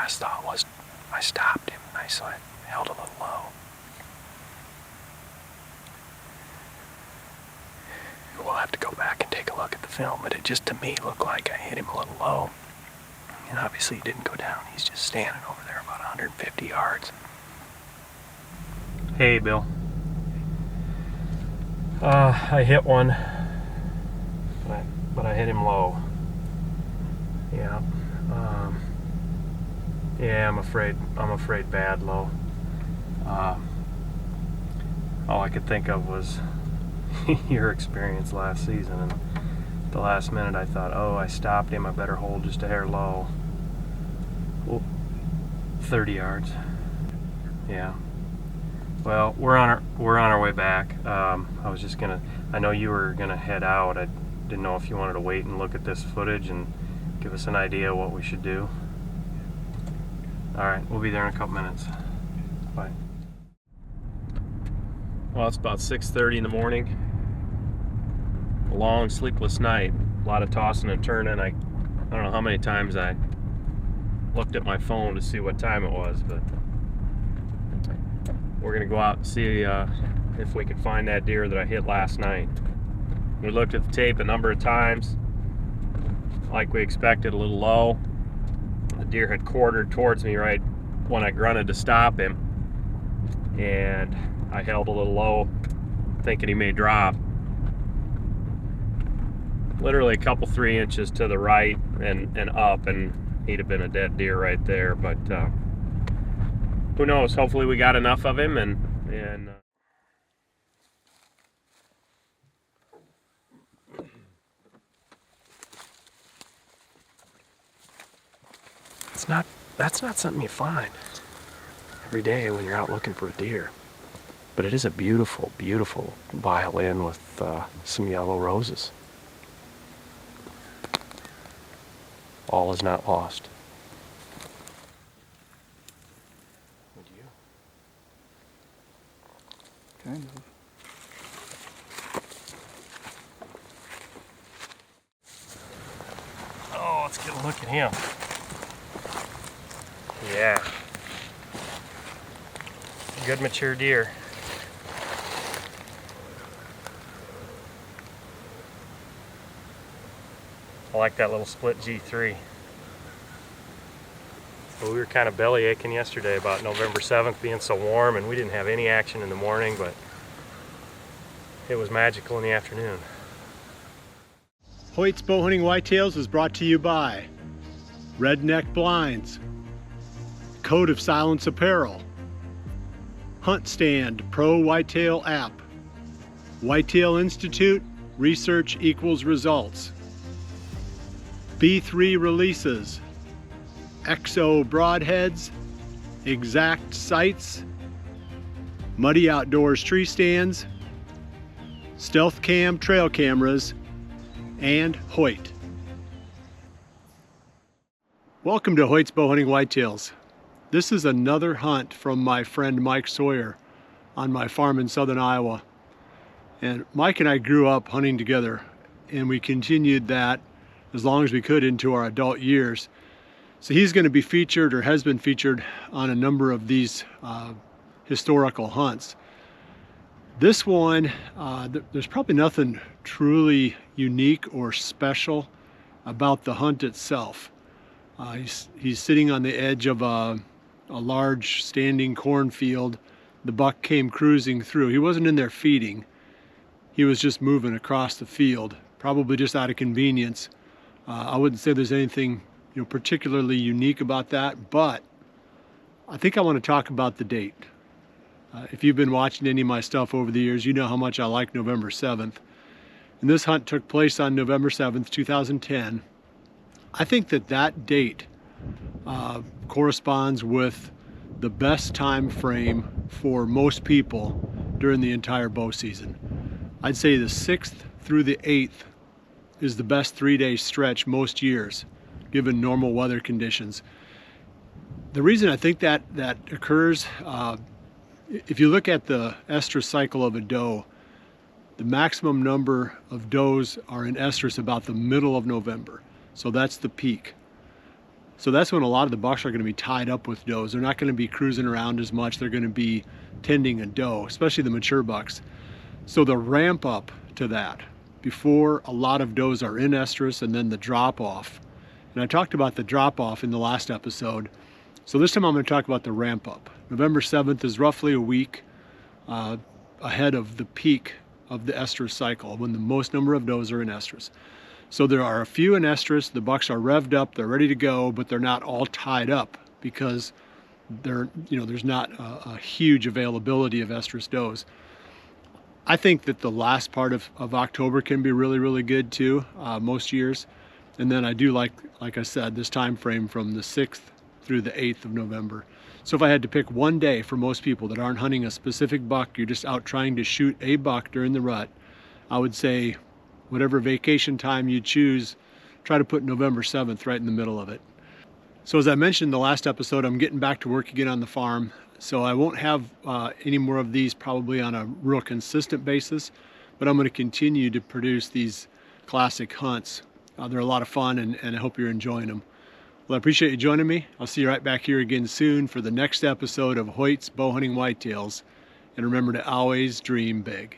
last thought was I stopped him. So I held a little low. We'll have to go back and take a look at the film, but it just to me looked like I hit him a little low. And obviously he didn't go down. He's just standing over there about 150 yards. Hey, Bill. I hit one, but I hit him low. Yeah. Yeah, I'm afraid bad low. All I could think of was your experience last season, and at the last minute I thought, oh, I stopped him, I better hold just a hair low. Well, 30 yards. Yeah. Well, we're on our way back. I know you were gonna head out. I didn't know if you wanted to wait and look at this footage and give us an idea of what we should do. All right, we'll be there in a couple minutes. Bye. Well, it's about 6:30 in the morning. A long, sleepless night. A lot of tossing and turning. I don't know how many times I looked at my phone to see what time it was, but we're gonna go out and see if we can find that deer that I hit last night. We looked at the tape a number of times. Like we expected, a little low. The deer had quartered towards me right when I grunted to stop him, and I held a little low thinking he may drop. Literally a couple 3 inches to the right and up, and he'd have been a dead deer right there. But who knows, hopefully we got enough of him and that's not something you find every day when you're out looking for a deer. But it is a beautiful, beautiful violin with some yellow roses. All is not lost. Would you? Kind of. Oh, let's get a look at him. Yeah. Good mature deer. I like that little split G3. Well, we were kind of belly aching yesterday about November 7th being so warm, and we didn't have any action in the morning, but it was magical in the afternoon. Hoyt's Bowhunting Whitetails is brought to you by Redneck Blinds, Code of Silence Apparel, Hunt Stand Pro Whitetail App, Whitetail Institute, Research Equals Results, B3 Releases, XO Broadheads, Exact Sights, Muddy Outdoors Tree Stands, Stealth Cam Trail Cameras, and Hoyt. Welcome to Hoyt's Bowhunting Whitetails. This is another hunt from my friend Mike Sawyer on my farm in southern Iowa. And Mike and I grew up hunting together, and we continued that as long as we could into our adult years. So he's going to be featured, or has been featured, on a number of these historical hunts. This one, there's probably nothing truly unique or special about the hunt itself. He's sitting on the edge of a large standing cornfield. The buck came cruising through. He wasn't in there feeding. He was just moving across the field, probably just out of convenience. I wouldn't say there's anything particularly unique about that, but I think I want to talk about the date. If you've been watching any of my stuff over the years, you know how much I like November 7th. And this hunt took place on November 7th, 2010. I think that date corresponds with the best time frame for most people during the entire bow season. I'd say the 6th through the 8th is the best 3-day stretch most years, given normal weather conditions. The reason I think that occurs, if you look at the estrus cycle of a doe, the maximum number of does are in estrus about the middle of November. So that's the peak. So that's when a lot of the bucks are going to be tied up with does. They're not going to be cruising around as much. They're going to be tending a doe, especially the mature bucks. So the ramp up to that, before a lot of does are in estrus, and then the drop off. And I talked about the drop off in the last episode. So this time I'm going to talk about the ramp up. November 7th is roughly a week ahead of the peak of the estrus cycle, when the most number of does are in estrus. So there are a few in estrus, the bucks are revved up, they're ready to go, but they're not all tied up because there's not a huge availability of estrus does. I think that the last part of October can be really, really good too, most years. And then I do like I said, this time frame from the 6th through the 8th of November. So if I had to pick one day for most people that aren't hunting a specific buck, you're just out trying to shoot a buck during the rut, I would say whatever vacation time you choose, try to put November 7th right in the middle of it. So as I mentioned in the last episode, I'm getting back to work again on the farm. So I won't have any more of these probably on a real consistent basis, but I'm going to continue to produce these classic hunts. They're a lot of fun, and I hope you're enjoying them. Well, I appreciate you joining me. I'll see you right back here again soon for the next episode of Hoyt's Bowhunting Whitetails. And remember to always dream big.